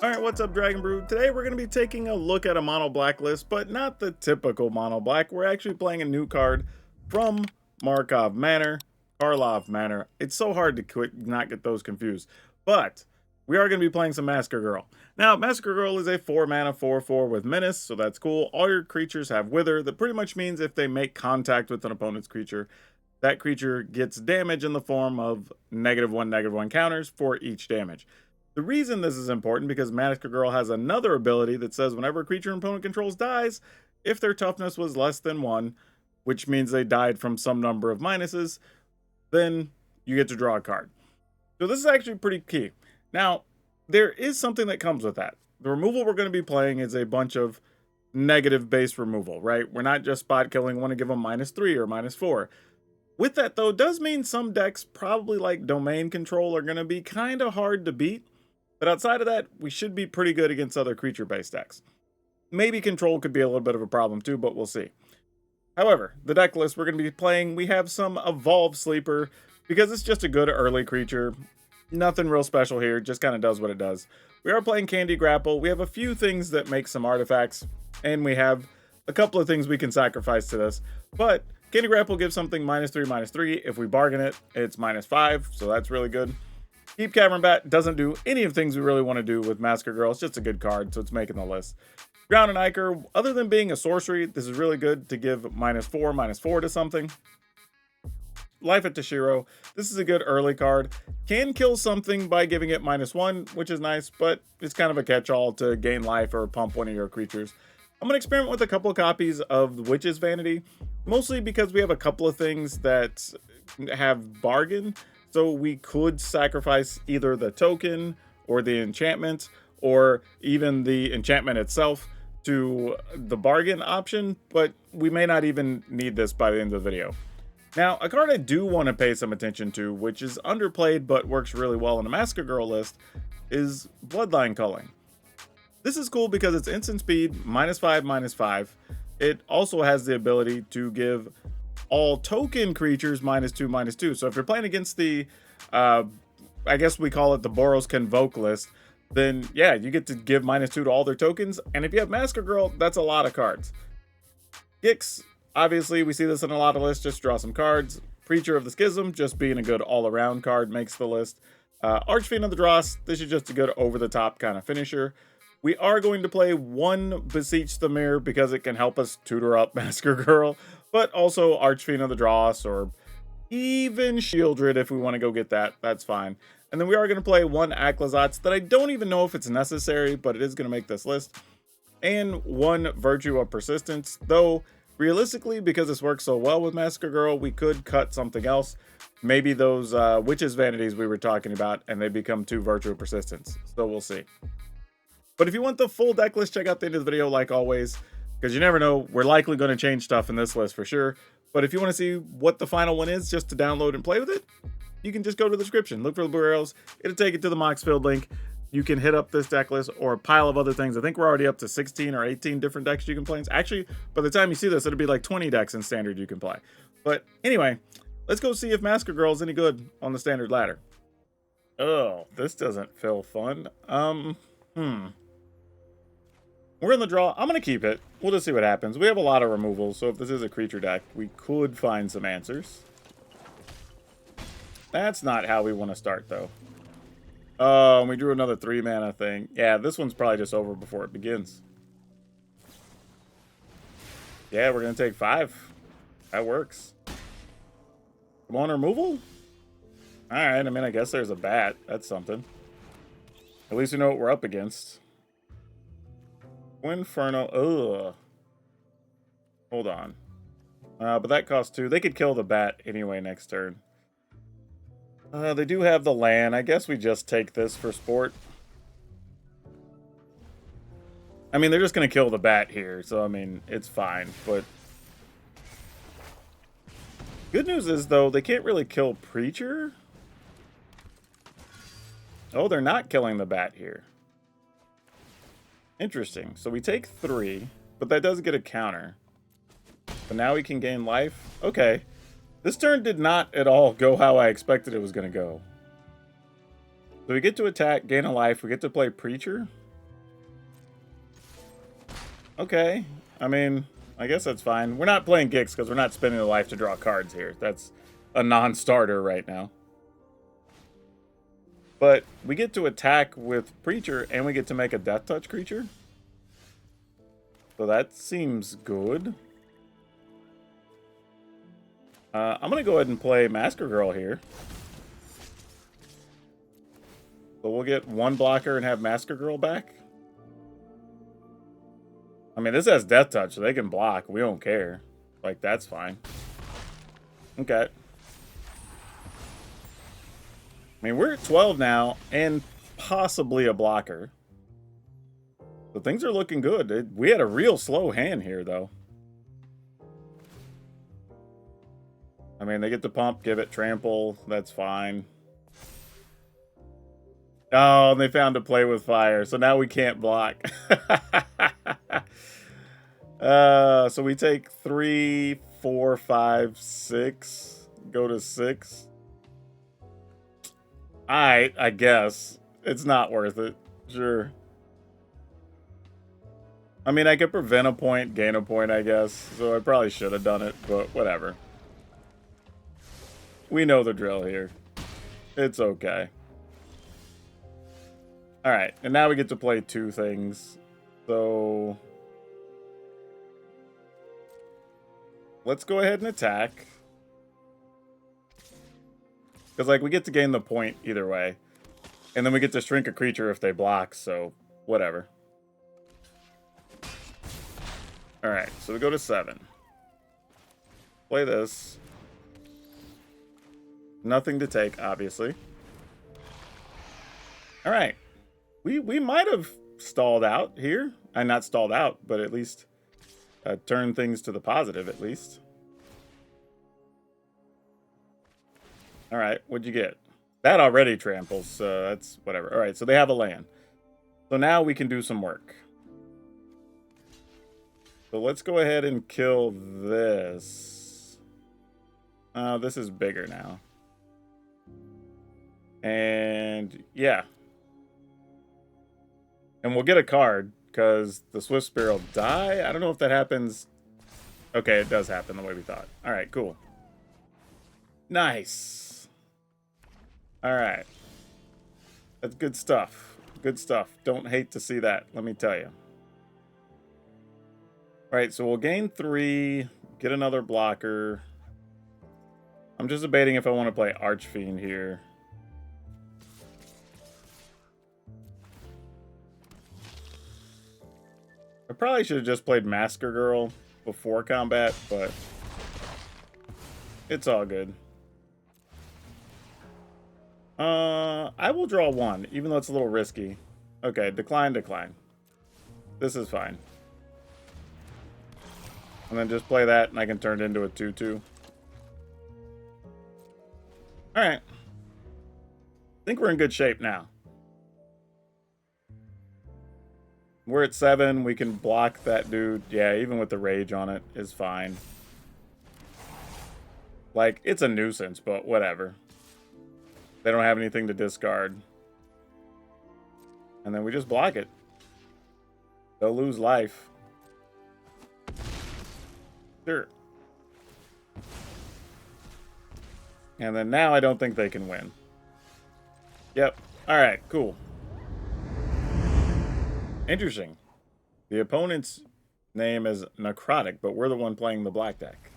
Alright, what's up, Dragon Brood? Today we're going to be taking a look at a Mono Black list, but not the typical Mono Black. We're actually playing a new card from Karlov Manor. It's so hard to not get those confused. But we are going to be playing some Massacre Girl. Now, Massacre Girl is a 4-mana 4/4 with Menace, so that's cool. All your creatures have Wither. That pretty much means if they make contact with an opponent's creature, that creature gets damage in the form of -1/-1 counters for each damage. The reason this is important because Massacre Girl has another ability that says whenever a creature an opponent controls dies, if their toughness was less than 1, which means they died from some number of minuses, then you get to draw a card. So this is actually pretty key. Now, there is something that comes with that. The removal we're going to be playing is a bunch of negative base removal, right? We're not just spot killing, want to give them -3 or -4. With that, though, does mean some decks, probably like Domain Control, are going to be kind of hard to beat. But outside of that, we should be pretty good against other creature-based decks. Maybe Control could be a little bit of a problem too, but we'll see. However, the deck list we're going to be playing, we have some Evolved Sleeper, because it's just a good early creature. Nothing real special here, just kind of does what it does. We are playing Candy Grapple. We have a few things that make some artifacts, and we have a couple of things we can sacrifice to this. But Candy Grapple gives something -3/-3. If we bargain it, it's -5, so that's really good. Keep Cavern Bat doesn't do any of the things we really want to do with Massacre Girl. It's just a good card, so it's making the list. Ground and Ichor, other than being a sorcery, this is really good to give -4/-4 to something. Life at Tashiro, this is a good early card. Can kill something by giving it -1, which is nice, but it's kind of a catch-all to gain life or pump one of your creatures. I'm going to experiment with a couple of copies of the Witch's Vanity, mostly because we have a couple of things that have bargain. So we could sacrifice either the token or the enchantment or even the enchantment itself to the bargain option, but we may not even need this by the end of the video. Now, a card I do want to pay some attention to, which is underplayed but works really well in a Massacre Girl list, is Bloodline Culling. This is cool because it's instant speed, -5/-5. It also has the ability to give all token creatures -2/-2. So if you're playing against the, I guess we call it the Boros Convoke list, then yeah, you get to give -2 to all their tokens. And if you have Massacre Girl, that's a lot of cards. Gix, obviously, we see this in a lot of lists, just draw some cards. Preacher of the Schism, just being a good all-around card, makes the list. Archfiend of the Dross, this is just a good over-the-top kind of finisher. We are going to play one Beseech the Mirror because it can help us tutor up Massacre Girl, but also Archfiend of the Dross or even Shieldred if we want to go get that, that's fine. And then we are going to play one Aclazotz that I don't even know if it's necessary, but it is going to make this list. And one Virtue of Persistence, though realistically, because this works so well with Massacre Girl, we could cut something else. Maybe those Witch's Vanities we were talking about, and they become 2 Virtue of Persistence. So we'll see. But if you want the full deck list, check out the end of the video like always, because you never know, we're likely going to change stuff in this list for sure. But if you want to see what the final one is, just to download and play with it, you can just go to the description, look for the blue arrows, it'll take you to the Moxfield link. You can hit up this deck list or a pile of other things. I think we're already up to 16 or 18 different decks you can play. Actually, by the time you see this, it'll be like 20 decks in Standard you can play. But anyway, let's go see if Massacre Girl is any good on the Standard ladder. Oh, this doesn't feel fun. We're in the draw. I'm going to keep it. We'll just see what happens. We have a lot of removals, so if this is a creature deck, we could find some answers. That's not how we want to start, though. Oh, we drew another 3-mana thing. Yeah, this one's probably just over before it begins. Yeah, we're going to take 5. That works. Come on, removal? Alright, I mean, I guess there's a bat. That's something. At least we know what we're up against. Inferno. Ugh. Hold on. But that costs 2. They could kill the bat anyway next turn. They do have the land. I guess we just take this for sport. I mean, they're just going to kill the bat here. So, I mean, it's fine. But Good news is, though, they can't really kill Preacher. Oh, they're not killing the bat here. Interesting. So we take 3, but that does get a counter. But now we can gain life. Okay. This turn did not at all go how I expected it was going to go. So we get to attack, gain a life. We get to play Preacher. Okay. I mean, I guess that's fine. We're not playing Gix because we're not spending the life to draw cards here. That's a non-starter right now. But we get to attack with Preacher, and we get to make a Death Touch creature. So that seems good. I'm going to go ahead and play Massacre Girl here. So we'll get 1 blocker and have Massacre Girl back. I mean, this has Death Touch, so they can block. We don't care. Like, that's fine. Okay. I mean, we're at 12 now, and possibly a blocker. So things are looking good. We had a real slow hand here, though. I mean, they get to pump, give it trample. That's fine. Oh, and they found a play with fire, so now we can't block. So we take 3, 4, 5, 6. Go to 6. I guess. It's not worth it. Sure. I mean, I could prevent a point, gain a point, I guess. So I probably should have done it, but whatever. We know the drill here. It's okay. Alright, and now we get to play 2 things. So let's go ahead and attack. Because, like, we get to gain the point either way. And then we get to shrink a creature if they block, so whatever. Alright, so we go to 7. Play this. Nothing to take, obviously. Alright. We might have stalled out here. Not stalled out, but at least turned things to the positive, at least. Alright, what'd you get? That already tramples, so that's whatever. Alright, so they have a land. So now we can do some work. So let's go ahead and kill this. This is bigger now. And yeah. And we'll get a card, because the Swift Spear will die. I don't know if that happens. Okay, it does happen the way we thought. Alright, cool. Nice. Alright. That's good stuff. Good stuff. Don't hate to see that, let me tell you. Alright, so we'll gain 3, get another blocker. I'm just debating if I want to play Archfiend here. I probably should have just played Massacre Girl before combat, but it's all good. I will draw 1, even though it's a little risky. Okay, decline, decline. This is fine. And then just play that, and I can turn it into a 2/2. Alright. I think we're in good shape now. We're at 7. We can block that dude. Yeah, even with the rage on it is fine. Like, it's a nuisance, but whatever. They don't have anything to discard. And then we just block it. They'll lose life. Sure. And then now I don't think they can win. Yep. Alright, cool. Interesting. The opponent's name is Necrotic, but we're the one playing the black deck.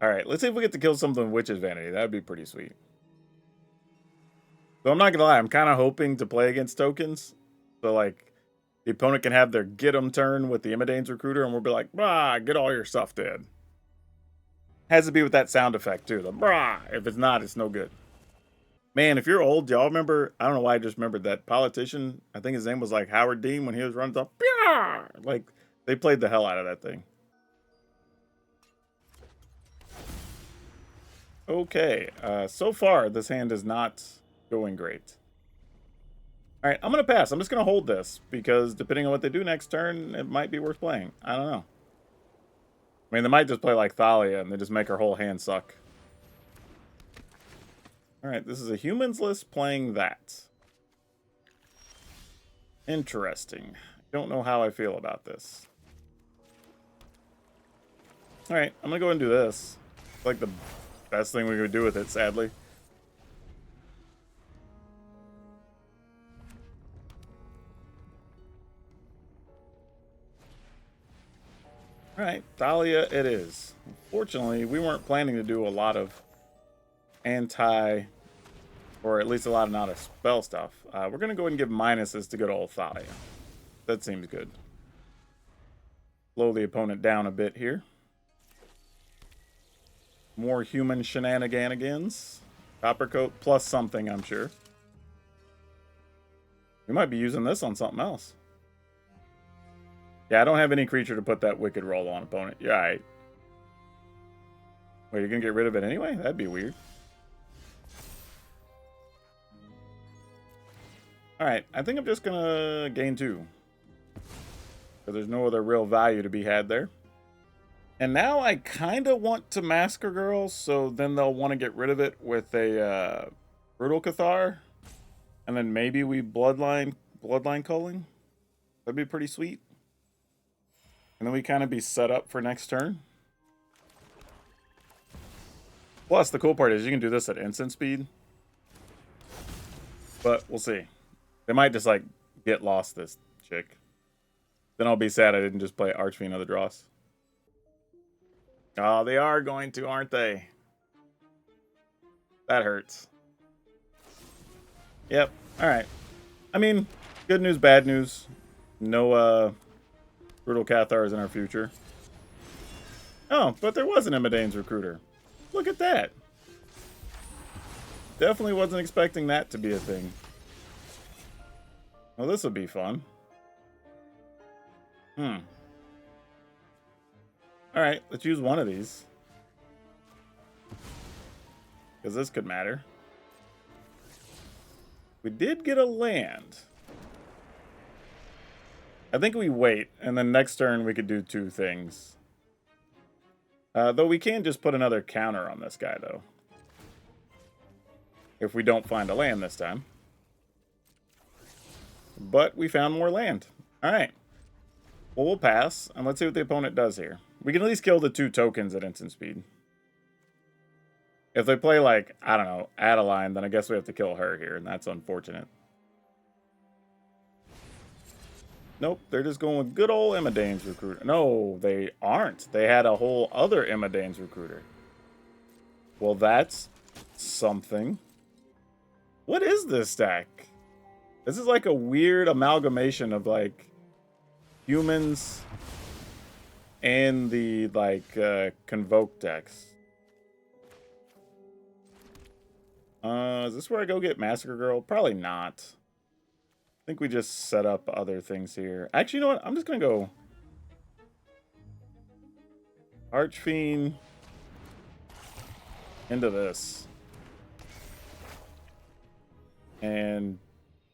Alright, let's see if we get to kill something with Witch's Vanity. That would be pretty sweet. So I'm not going to lie, I'm kind of hoping to play against tokens. So, like, the opponent can have their get 'em turn with the Imidane's Recruiter, and we'll be like, brah, get all your stuff dead. Has to be with that sound effect, too. The brah. If it's not, it's no good. Man, if you're old, y'all remember, I don't know why I just remembered that politician, I think his name was like Howard Dean when he was running off. Like, they played the hell out of that thing. Okay, so far this hand is not going great. All right, I'm going to pass. I'm just going to hold this because depending on what they do next turn, it might be worth playing. I don't know. I mean, they might just play like Thalia and they just make our whole hand suck. All right, this is a humans list playing that. Interesting. Don't know how I feel about this. All right, I'm going to go and do this. It's like the best thing we could do with it, sadly. Alright, Thalia it is. Unfortunately, we weren't planning to do a lot of anti, or at least a lot of not a spell stuff. We're going to go ahead and give minuses to good old Thalia. That seems good. Slow the opponent down a bit here. More human shenanigans. Coppercoat plus something, I'm sure. We might be using this on something else. Yeah, I don't have any creature to put that Wicked Roll on, opponent. You're alright. Wait, you're going to get rid of it anyway? That'd be weird. Alright, I think I'm just going to gain 2. Because there's no other real value to be had there. And now I kind of want to Massacre Girl, so then they'll want to get rid of it with a Brutal Cathar. And then maybe we Bloodline Culling. That'd be pretty sweet. And then we kind of be set up for next turn. Plus, the cool part is you can do this at instant speed. But we'll see. They might just, like, get lost, this chick. Then I'll be sad I didn't just play Archfiend of the Dross. Oh, they are going to, aren't they? That hurts. Yep. Alright. I mean, good news, bad news. No, Brutal Cathar is in our future. Oh, but there was an Imadane's Recruiter. Look at that. Definitely wasn't expecting that to be a thing. Well, this will be fun. Alright, let's use one of these. Because this could matter. We did get a land. I think we wait, and then next turn we could do 2 things. Though we can just put another counter on this guy, though. If we don't find a land this time. But we found more land. Alright. Well, we'll pass, and let's see what the opponent does here. We can at least kill the 2 tokens at instant speed. If they play, like, I don't know, Adeline, then I guess we have to kill her here, and that's unfortunate. Nope, they're just going with good old Imadane's Recruiter. No, they aren't. They had a whole other Imadane's Recruiter. Well, that's something. What is this deck? This is like a weird amalgamation of, like, humans and the, like, Convoke decks. Is this where I go get Massacre Girl? Probably not. I think we just set up other things here. Actually, you know what? I'm just going to go Archfiend into this. And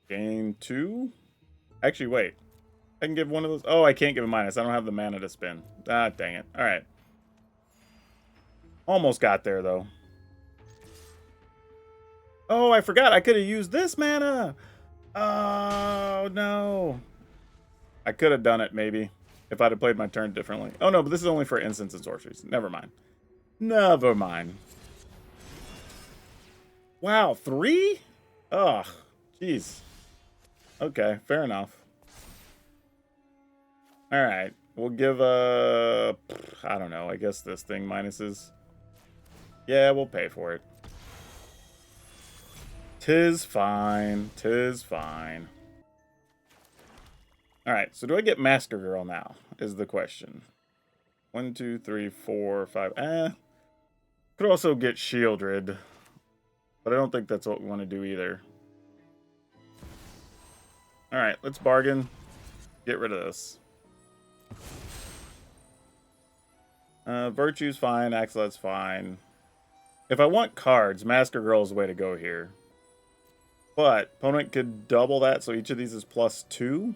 gain 2? Actually, wait. I can give one of those. Oh, I can't give a minus. I don't have the mana to spin. Ah, dang it. All right. Almost got there, though. Oh, I forgot. I could have used this mana. Oh, no. I could have done it, maybe, if I'd have played my turn differently. Oh, no, but this is only for instants and sorceries. Never mind. Never mind. Wow, 3? Ugh, jeez. Okay, fair enough. All right, we'll give I don't know, I guess this thing minuses. Yeah, we'll pay for it. 'Tis fine. 'Tis fine. Alright, so do I get Massacre Girl now? Is the question. 1, 2, 3, 4, 5. Could also get Shieldred. But I don't think that's what we want to do either. Alright, let's bargain. Get rid of this. Virtue's fine. Axelet's fine. If I want cards, Massacre Girl is the way to go here. But opponent could double that, so each of these is +2. So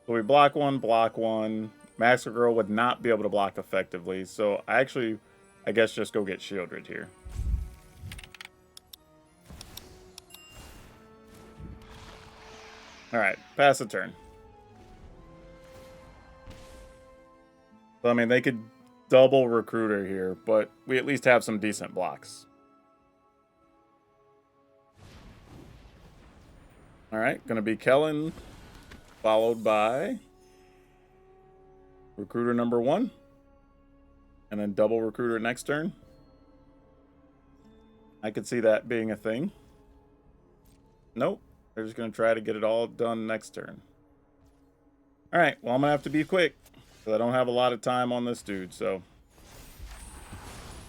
we block one. Massacre Girl would not be able to block effectively, so I guess just go get shielded here. Alright, pass the turn. So, I mean, they could double Recruiter here, but we at least have some decent blocks. Alright, gonna be Kellen, followed by Recruiter number 1. And then double Recruiter next turn. I could see that being a thing. Nope. They're just going to try to get it all done next turn. Alright, well, I'm going to have to be quick, because I don't have a lot of time on this dude, so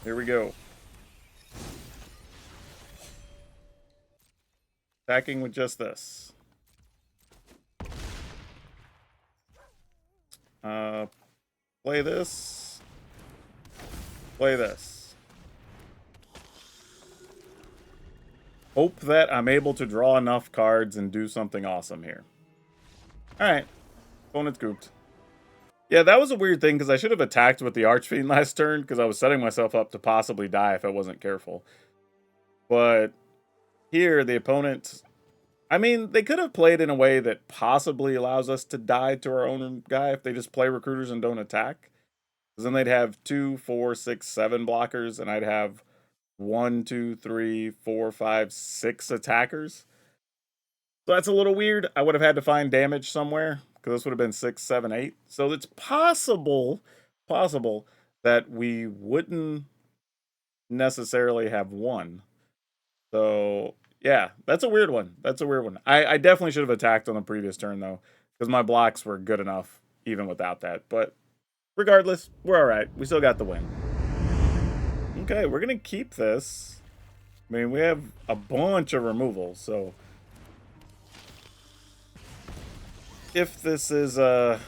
here we go. Attacking with just this. Play this. Play this. Hope that I'm able to draw enough cards and do something awesome here. Alright. Opponent's gooped. Yeah, that was a weird thing, because I should have attacked with the Archfiend last turn, because I was setting myself up to possibly die if I wasn't careful. But here, the opponent... I mean, they could have played in a way that possibly allows us to die to our own guy if they just play Recruiters and don't attack. Because then they'd have 2, 4, 6, 7 blockers, and I'd have 1, 2, 3, 4, 5, 6 attackers. So that's a little weird. I would have had to find damage somewhere, because this would have been 6, 7, 8. So it's possible that we wouldn't necessarily have won. So... yeah, that's a weird one. That's a weird one. I definitely should have attacked on the previous turn, though, because my blocks were good enough, even without that. But regardless, we're all right. We still got the win. Okay, we're going to keep this. I mean, we have a bunch of removals, so... if this is the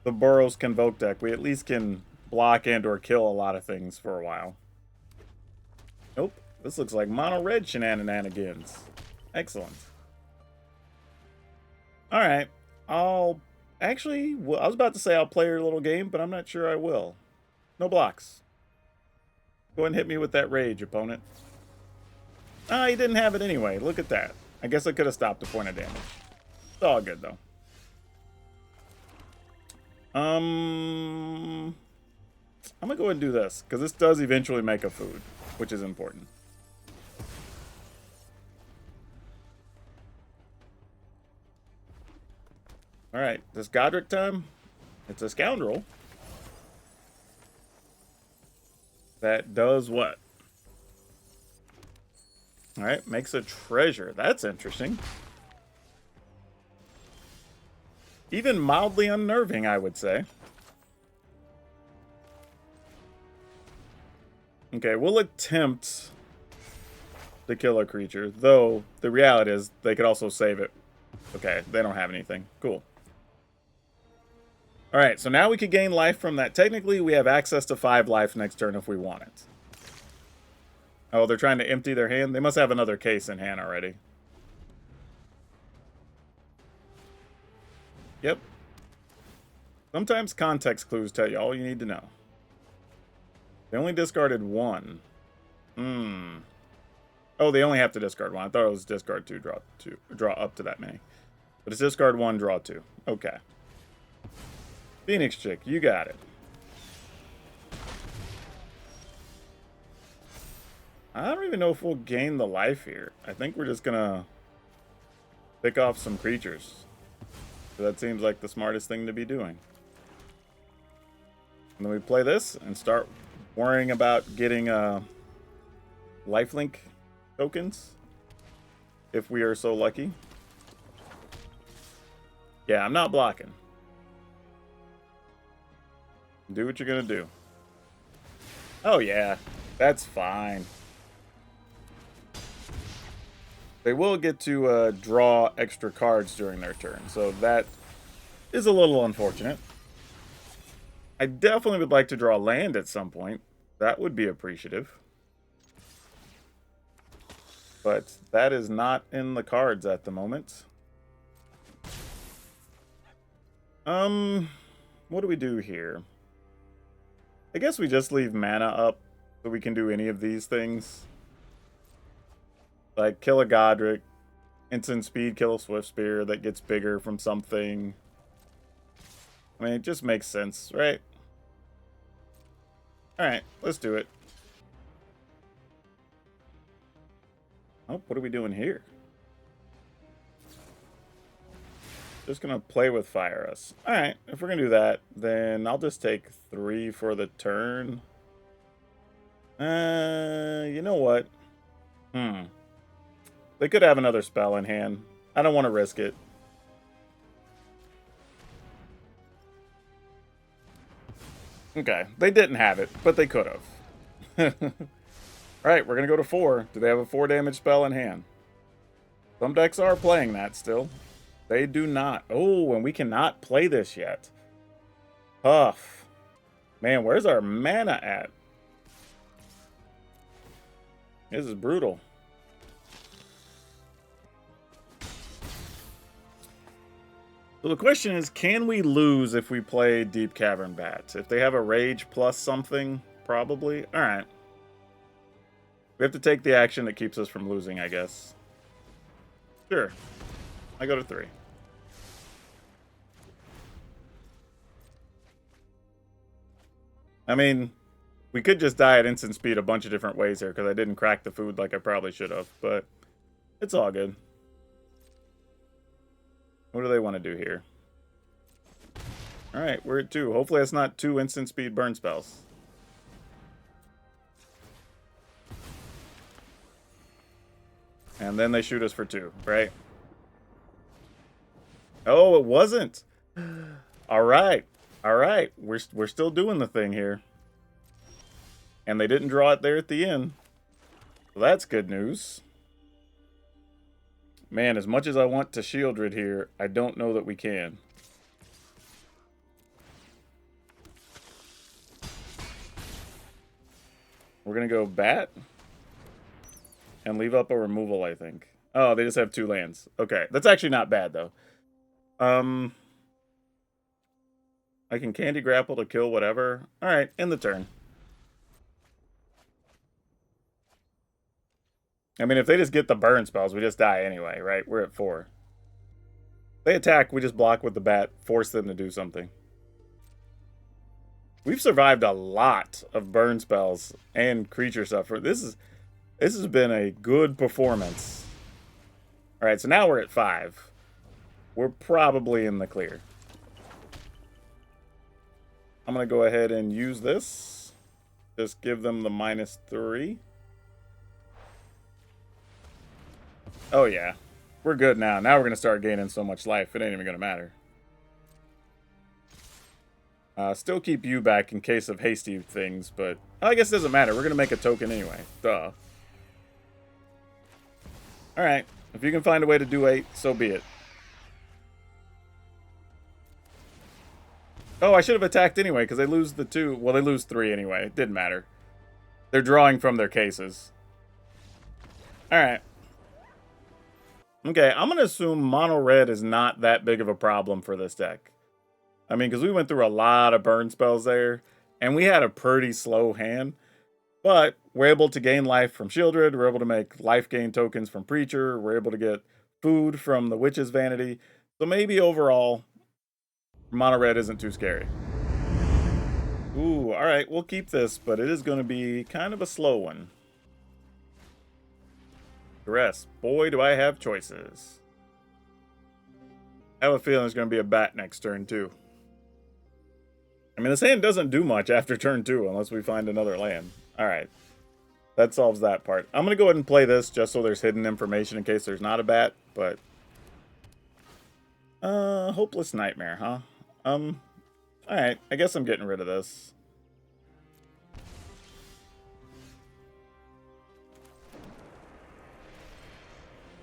Boros Convoke deck, we at least can block and or kill a lot of things for a while. Nope. This looks like mono red shenanigans. Excellent. Alright. I'll... actually, well, I was about to say I'll play your little game, but I'm not sure I will. No blocks. Go ahead and hit me with that rage, opponent. Ah, he didn't have it anyway. Look at that. I guess I could have stopped a point of damage. It's all good, though. I'm gonna go ahead and do this, because this does eventually make a food, which is important. Alright, this Godric time, it's a scoundrel that does what? Alright, makes a treasure. That's interesting. Even mildly unnerving, I would say. Okay, we'll attempt to kill a creature, though the reality is they could also save it. Okay, they don't have anything. Cool. Alright, so now we could gain life from that. Technically, we have access to 5 life next turn if we want it. Oh, they're trying to empty their hand? They must have another case in hand already. Yep. Sometimes context clues tell you all you need to know. They only discarded 1. Oh, they only have to discard 1. I thought it was discard 2, draw up to that many. But it's discard 1, draw 2. Okay. Phoenix Chick, you got it. I don't even know if we'll gain the life here. I think we're just gonna pick off some creatures. So that seems like the smartest thing to be doing. And then we play this and start worrying about getting lifelink tokens. If we are so lucky. Yeah, I'm not blocking. Do what you're gonna do. Oh yeah, that's fine. They will get to draw extra cards during their turn, so that is a little unfortunate. I definitely would like to draw land at some point. That would be appreciative. but that is not in the cards at the moment. What do we do here? I guess we just leave mana up so we can do any of these things. Like kill a Godric, instant speed, kill a Swift Spear that gets bigger from something. I mean, it just makes sense, right? Alright, let's do it. Oh, what are we doing here? Just gonna play with Fire Us. Alright, if we're gonna do that, then I'll just take 3 for the turn. You know what? They could have another spell in hand. I don't want to risk it. Okay, they didn't have it, but they could have. Alright, we're gonna go to 4. Do they have a 4 damage spell in hand? Some decks are playing that still. They do not. Oh, and we cannot play this yet. Tough. Man, where's our mana at? This is brutal. So the question is, can we lose if we play Deep Cavern Bats? If they have a Rage plus something, probably. Alright. We have to take the action that keeps us from losing, I guess. Sure. I go to 3. I mean, we could just die at instant speed a bunch of different ways here because I didn't crack the food like I probably should have, but it's all good. What do they want to do here? Alright, we're at 2. Hopefully that's not 2 instant speed burn spells. And then they shoot us for 2, right? Oh, it wasn't. Alright. Alright. We're still doing the thing here. And they didn't draw it there at the end. So that's good news. Man, as much as I want to Shieldred here, I don't know that we can. We're going to go Bat. And leave up a removal, I think. Oh, they just have 2 lands. Okay, that's actually not bad, though. I can Candy Grapple to kill whatever. Alright, end the turn. I mean, if they just get the burn spells, we just die anyway, right? We're at 4. They attack, we just block with the bat, force them to do something. We've survived a lot of burn spells and creature stuff. This has been a good performance. Alright, so now we're at 5. We're probably in the clear. I'm going to go ahead and use this. Just give them the -3. Oh, yeah. We're good now. Now we're going to start gaining so much life. It ain't even going to matter. Still keep you back in case of hasty things, but I guess it doesn't matter. We're going to make a token anyway. Duh. Alright. If you can find a way to do 8, so be it. Oh, I should have attacked anyway, because they lose the 2. Well, they lose 3 anyway. It didn't matter. They're drawing from their cases. Alright. Okay, I'm going to assume mono red is not that big of a problem for this deck. I mean, because we went through a lot of burn spells there, and we had a pretty slow hand. But we're able to gain life from Shieldred, we're able to make life gain tokens from Preacher, we're able to get food from the Witch's Vanity. So maybe overall, mono red isn't too scary. Ooh, alright, we'll keep this, but it is going to be kind of a slow one. Caress. Boy, do I have choices. I have a feeling there's going to be a bat next turn, too. I mean, this hand doesn't do much after turn 2 unless we find another land. Alright. That solves that part. I'm going to go ahead and play this just so there's hidden information in case there's not a bat, but... Hopeless Nightmare, huh? Alright, I guess I'm getting rid of this.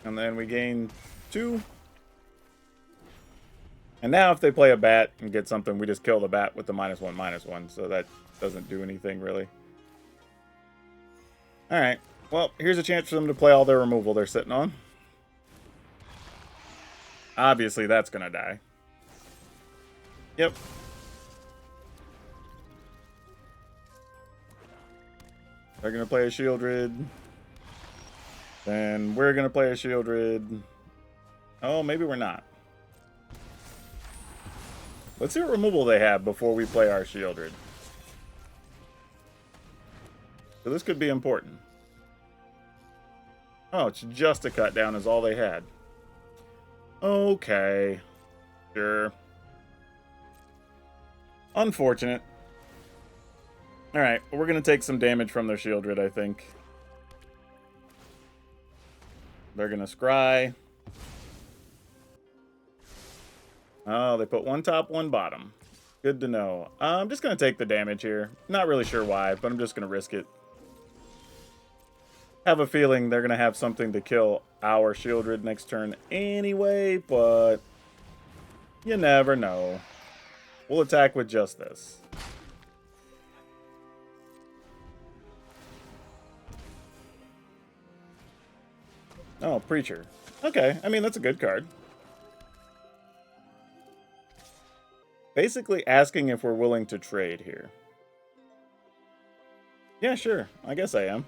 And then we gain 2. And now if they play a bat and get something, we just kill the bat with the -1/-1. So that doesn't do anything, really. Alright. Well, here's a chance for them to play all their removal they're sitting on. Obviously, that's going to die. Yep. They're going to play a Shieldred. Then we're going to play a Shieldred. Oh, maybe we're not. Let's see what removal they have before we play our Shieldred. So this could be important. Oh, it's just a cut down is all they had. Okay. Sure. Unfortunate. Alright, we're going to take some damage from their Shieldred, I think. They're going to scry. Oh, they put one top, one bottom. Good to know. I'm just going to take the damage here. Not really sure why, but I'm just going to risk it. Have a feeling they're going to have something to kill our Shieldred next turn anyway, but you never know. We'll attack with just this. Oh, Preacher. Okay, I mean, that's a good card. Basically asking if we're willing to trade here. Yeah, sure. I guess I am.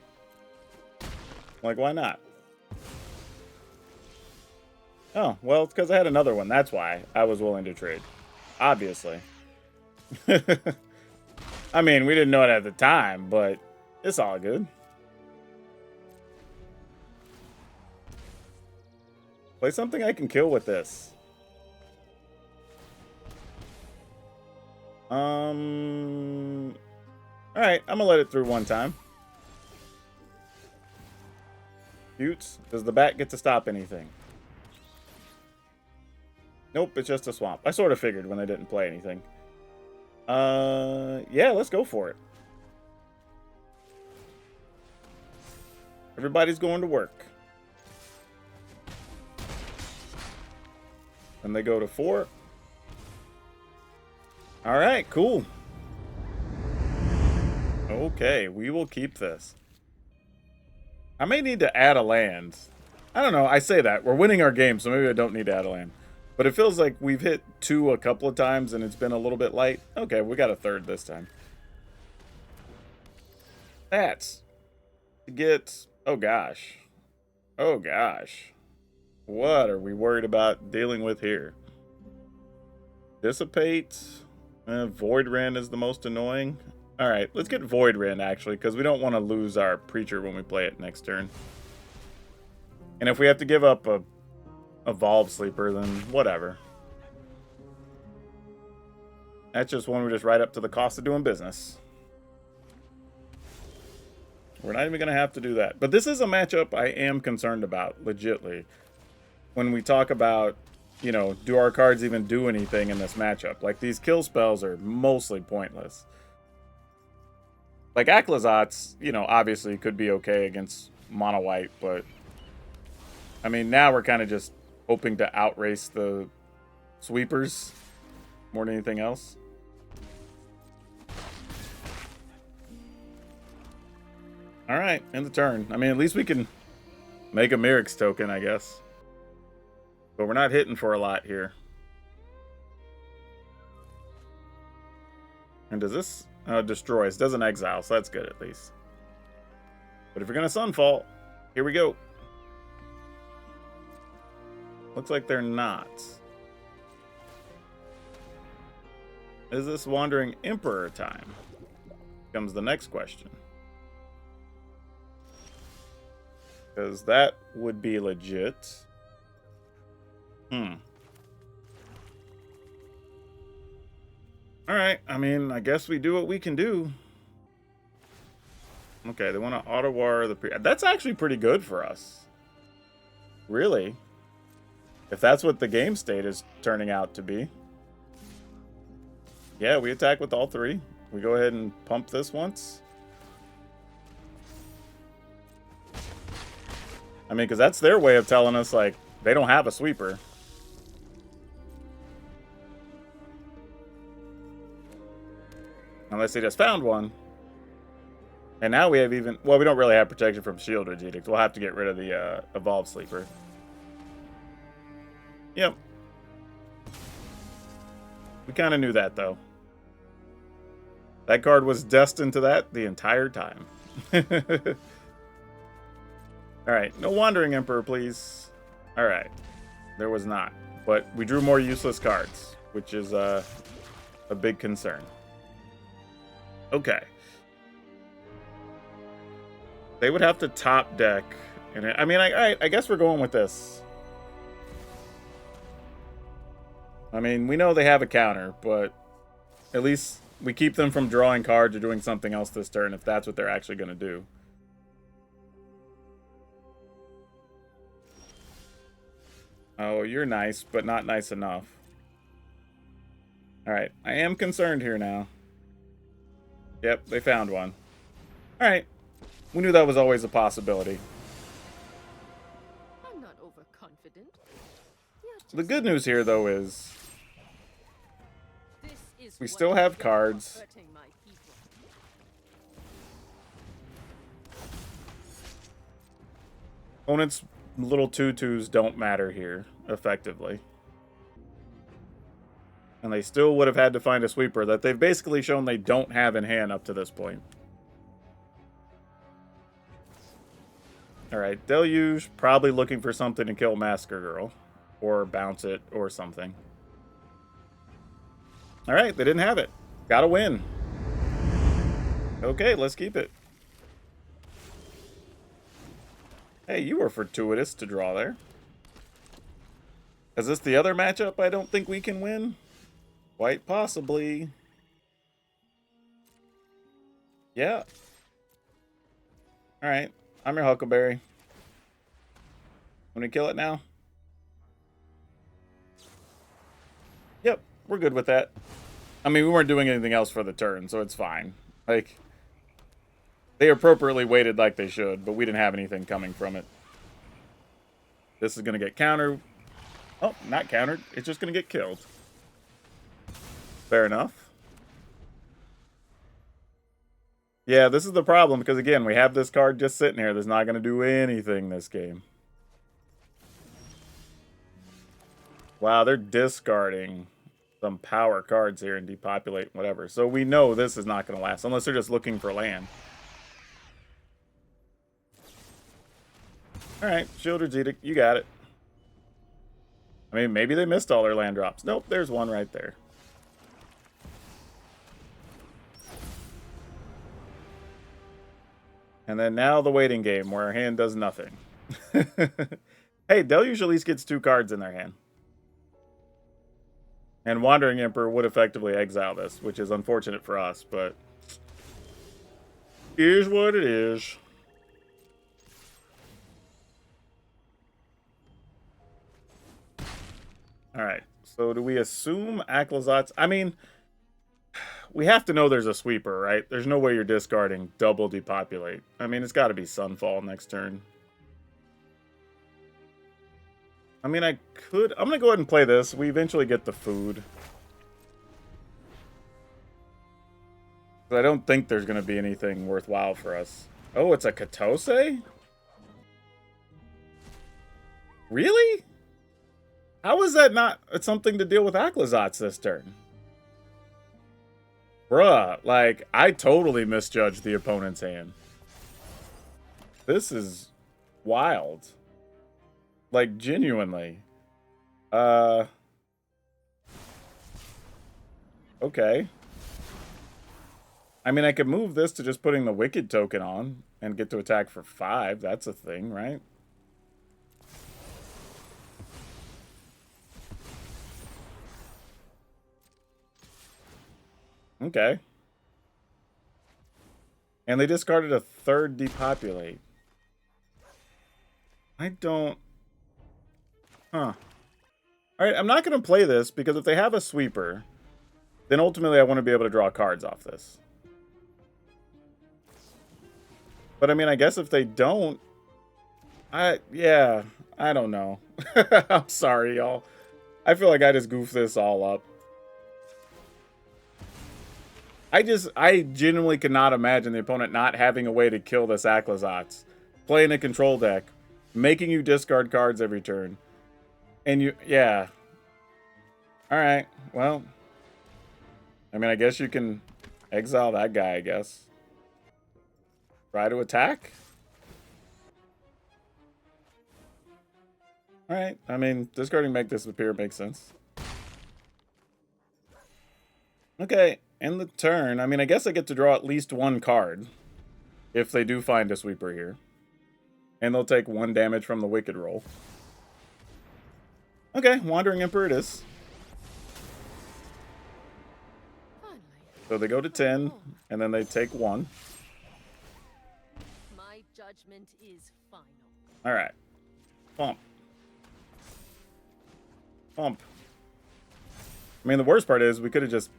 Like, why not? Oh, well, it's because I had another one. That's why I was willing to trade. Obviously. I mean, we didn't know it at the time, but it's all good. Play something I can kill with this. Alright, I'm gonna let it through one time. Shoots. Does the bat get to stop anything? Nope, it's just a swamp. I sort of figured when they didn't play anything. Yeah, let's go for it. Everybody's going to work. And they go to 4. Alright, cool. Okay, we will keep this. I may need to add a land. I don't know, I say that. We're winning our game, so maybe I don't need to add a land. But it feels like we've hit 2 a couple of times and it's been a little bit light. Okay, we got a 3rd this time. That's to get... Oh, gosh. Oh, gosh. What are we worried about dealing with here? Dissipate. Void Rend is the most annoying. Alright, let's get Void Rend, actually, because we don't want to lose our Preacher when we play it next turn. And if we have to give up a Evolve Sleeper, then whatever. That's just one we just write up to the cost of doing business. We're not even going to have to do that. But this is a matchup I am concerned about, legitly. When we talk about, you know, do our cards even do anything in this matchup? Like, these kill spells are mostly pointless. Like, Aclazotz, you know, obviously could be okay against mono white, but I mean, now we're kind of just hoping to outrace the sweepers more than anything else. Alright, end the turn. I mean, at least we can make a Mirrex token, I guess. But we're not hitting for a lot here. And does this... destroys. Doesn't exile, so that's good at least. But if you're going to Sunfall, here we go. Looks like they're not. Is this Wandering Emperor time? Comes the next question. Because that would be legit. Alright, I mean, I guess we do what we can do. Okay, they want to auto-war the... That's actually pretty good for us. Really? If that's what the game state is turning out to be. Yeah, we attack with all 3. We go ahead and pump this once. I mean, because that's their way of telling us, like, they don't have a sweeper. Unless they just found one. And now we have even... Well, we don't really have protection from Shieldred's Edict. We'll have to get rid of the Evolved Sleeper. Yep. We kind of knew that, though. That card was destined to that the entire time. Alright, no Wandering Emperor, please. Alright. There was not. But we drew more useless cards, which is a big concern. Okay. They would have to top deck. And I mean, I guess we're going with this. I mean, we know they have a counter, but at least we keep them from drawing cards or doing something else this turn if that's what they're actually going to do. Oh, you're nice, but not nice enough. Alright, I am concerned here now. Yep, they found one. Alright, we knew that was always a possibility. I'm not overconfident. The good news here, though, is we still have cards. Opponents' little 2/2s don't matter here, effectively. And they still would have had to find a sweeper that they've basically shown they don't have in hand up to this point. Alright, Deluge, probably looking for something to kill Massacre Girl. Or bounce it, or something. Alright, they didn't have it. Gotta win. Okay, let's keep it. Hey, you were fortuitous to draw there. Is this the other matchup I don't think we can win? Quite possibly. Yeah. Alright, I'm your Huckleberry. Want to kill it now? Yep, we're good with that. I mean, we weren't doing anything else for the turn, so it's fine. Like, they appropriately waited like they should, but we didn't have anything coming from it. This is going to get countered. Oh, not countered. It's just going to get killed. Fair enough. Yeah, this is the problem, because again, we have this card just sitting here that's not going to do anything this game. Wow, they're discarding some power cards here and depopulate whatever. So we know this is not going to last, unless they're just looking for land. Alright, Shieldred's Edict, you got it. I mean, maybe they missed all their land drops. Nope, there's one right there. And then now the waiting game, where our hand does nothing. Hey, Deluge at least gets 2 cards in their hand. And Wandering Emperor would effectively exile this, which is unfortunate for us, but is what it is. Alright, so do we assume Aclazot's... I mean, we have to know there's a sweeper, right? There's no way you're discarding double depopulate. I mean, it's got to be Sunfall next turn. I mean, I'm going to go ahead and play this. We eventually get the food. I don't think there's going to be anything worthwhile for us. Oh, it's a Katose? Really? How is that not something to deal with Aclazot's this turn? Bruh, like, I totally misjudged the opponent's hand. This is wild. Like, genuinely. Okay. I mean, I could move this to just putting the Wicked token on and get to attack for 5. That's a thing, right? Okay. And they discarded a 3rd depopulate. I don't... Huh. Alright, I'm not going to play this, because if they have a sweeper, then ultimately I want to be able to draw cards off this. But I mean, I guess if they don't... Yeah, I don't know. I'm sorry, y'all. I feel like I just goofed this all up. I genuinely cannot imagine the opponent not having a way to kill this Aclazotz. Playing a control deck, making you discard cards every turn. And you, yeah. Alright, well. I mean, I guess you can exile that guy, I guess. Try to attack? Alright, I mean, discarding Make Disappear makes sense. Okay, in the turn, I mean, I guess I get to draw at least one card. If they do find a sweeper here. And they'll take 1 damage from the Wicked roll. Okay, Wandering Emperor it is. So they go to 10, and then they take 1. My judgment is final. Alright. Pump. Pump. I mean, the worst part is we could have just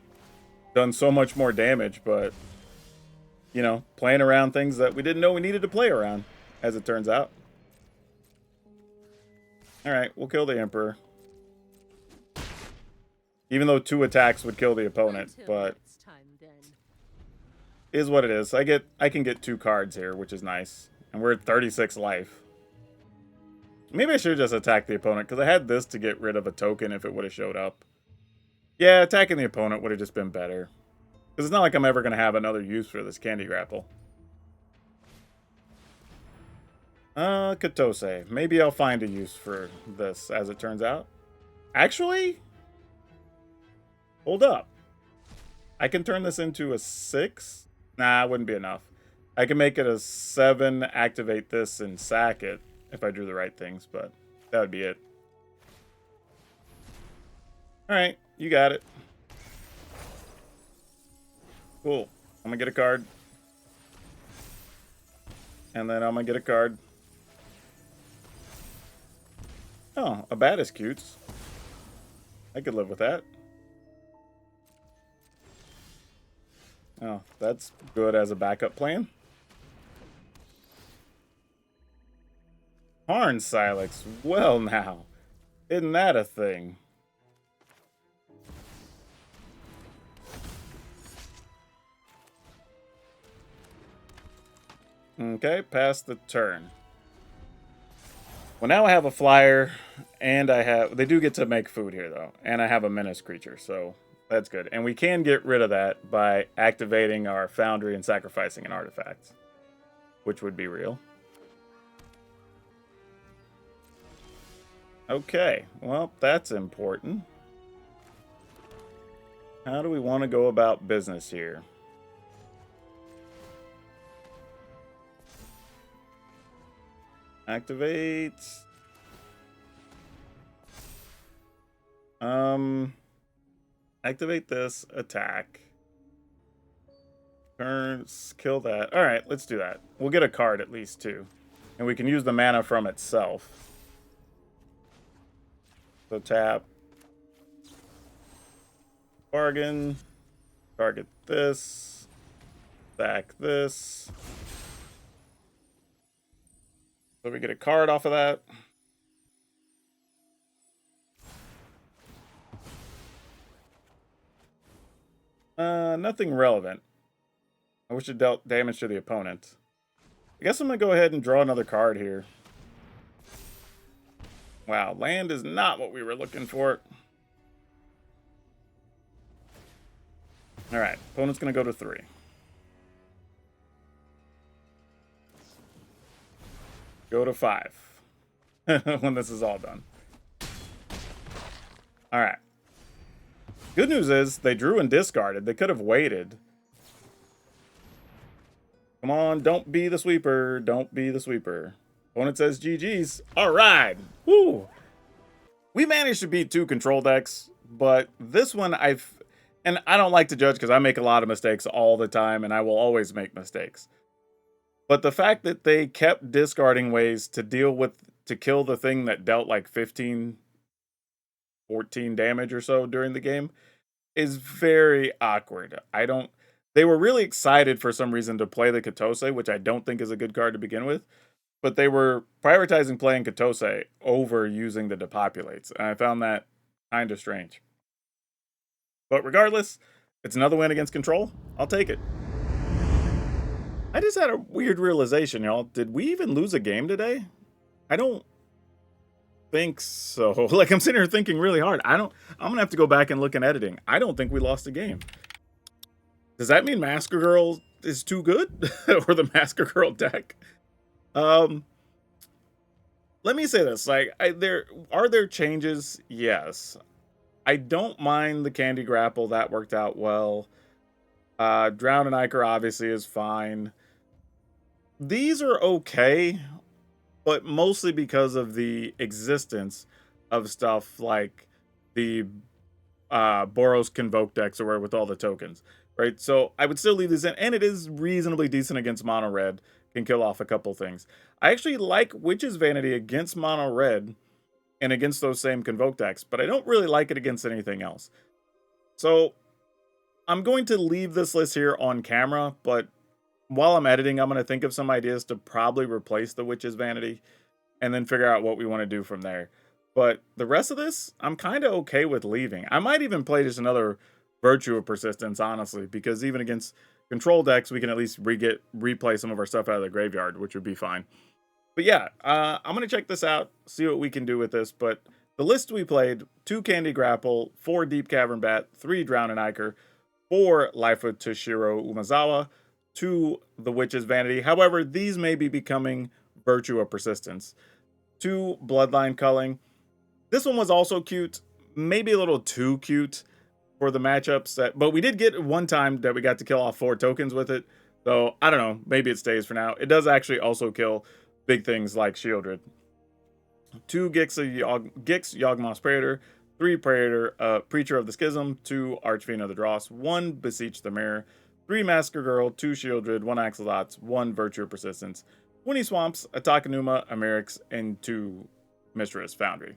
done so much more damage, but, you know, playing around things that we didn't know we needed to play around, as it turns out. Alright, we'll kill the Emperor. Even though 2 attacks would kill the opponent, but is what it is. I can get 2 cards here, which is nice. And we're at 36 life. Maybe I should just attack the opponent, because I had this to get rid of a token if it would have showed up. Yeah, attacking the opponent would have just been better. Because it's not like I'm ever going to have another use for this Candy Grapple. Katose. Maybe I'll find a use for this, as it turns out. Actually, hold up. I can turn this into a 6? Nah, it wouldn't be enough. I can make it a 7, activate this, and sack it if I drew the right things, but that would be it. Alright, you got it. Cool. I'm gonna get a card. And then I'm gonna get a card. Oh, a bat is cute. I could live with that. Oh, that's good as a backup plan. Harn Silex. Well now. Isn't that a thing? Okay, pass the turn. Well, now I have a flyer, and I have... They do get to make food here, though. And I have a menace creature, so that's good. And we can get rid of that by activating our foundry and sacrificing an artifact, which would be real. Okay, well, that's important. How do we want to go about business here? Activate. Activate this, attack. Turns, kill that. Alright, let's do that. We'll get a card at least, too. And we can use the mana from itself. So tap. Bargain. Target this. Sack this. So we get a card off of that. Nothing relevant. I wish it dealt damage to the opponent. I guess I'm going to go ahead and draw another card here. Wow, land is not what we were looking for. Alright, opponent's going to go to 3. Go to 5. When this is all done. Alright. Good news is, they drew and discarded. They could have waited. Come on, don't be the sweeper. Don't be the sweeper. Opponent says GG's. Alright. Woo! We managed to beat 2 control decks, but this one and I don't like to judge because I make a lot of mistakes all the time, and I will always make mistakes. But the fact that they kept discarding ways to kill the thing that dealt like 15, 14 damage or so during the game is very awkward. They were really excited for some reason to play the Katose, which I don't think is a good card to begin with. But they were prioritizing playing Katose over using the Depopulates. And I found that kind of strange. But regardless, It's another win against Control. I'll take it. I just had a weird realization, y'all. Did we even lose a game today? I don't think so. Like, I'm sitting here thinking really hard. I'm gonna have to go back and look in editing. I don't think we lost a game. Does that mean Massacre Girl is too good? Or the Massacre Girl deck? Let me say this. Like, are there changes? Yes. I don't mind the Candy Grapple. That worked out well. Drown and Iker obviously is fine. These are okay, but mostly because of the existence of stuff like the Boros Convoke decks or with all the tokens, right? So I would still leave these in, and it is reasonably decent against Mono Red. Can kill off a couple things. I actually like Witch's Vanity against Mono Red and against those same Convoke decks, but I don't really like it against anything else. So I'm going to leave this list here on camera, but while I'm editing, I'm going to think of some ideas to probably replace the Witch's Vanity and then figure out what we want to do from there. But the rest of this, I'm kind of okay with leaving. I might even play just another Virtue of Persistence, honestly, because even against Control decks, we can at least replay some of our stuff out of the graveyard, which would be fine. But yeah, I'm going to check this out, see what we can do with this. But the list we played, 2 Candy Grapple, 4 Deep Cavern Bat, 3 Drown and Iker, 4 Life of Toshiro Umazawa, 2 The Witch's Vanity. However, these may be becoming Virtue of Persistence. 2 Bloodline Culling. This one was also cute, maybe a little too cute for the matchups, but we did get one time that we got to kill off 4 tokens with it. So I don't know, maybe it stays for now. It does actually also kill big things like Shieldred. 2 Gix Yawgmoth's Praetor, 3 Praetor, Preacher of the Schism, 2 Archfiend of the Dross, 1 Beseech the Mirror, 3 Massacre Girl, 2 Shieldred, 1 Axolotls, 1 Virtue of Persistence, 20 Swamps, a Takenuma, a Merix, and 2 Mistress Foundry.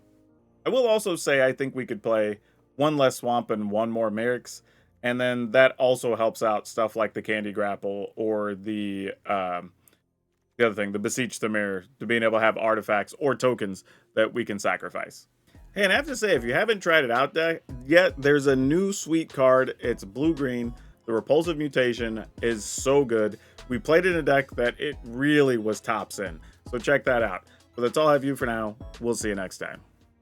I will also say I think we could play 1 less Swamp and 1 more Merix, and then that also helps out stuff like the Candy Grapple or the other thing, the Beseech the Mirror, to being able to have artifacts or tokens that we can sacrifice. Hey, and I have to say, if you haven't tried it out yet, there's a new sweet card. It's blue-green. The Repulsive Mutation is so good. We played in a deck that it really was tops in. So check that out. But that's all I have for you for now. We'll see you next time.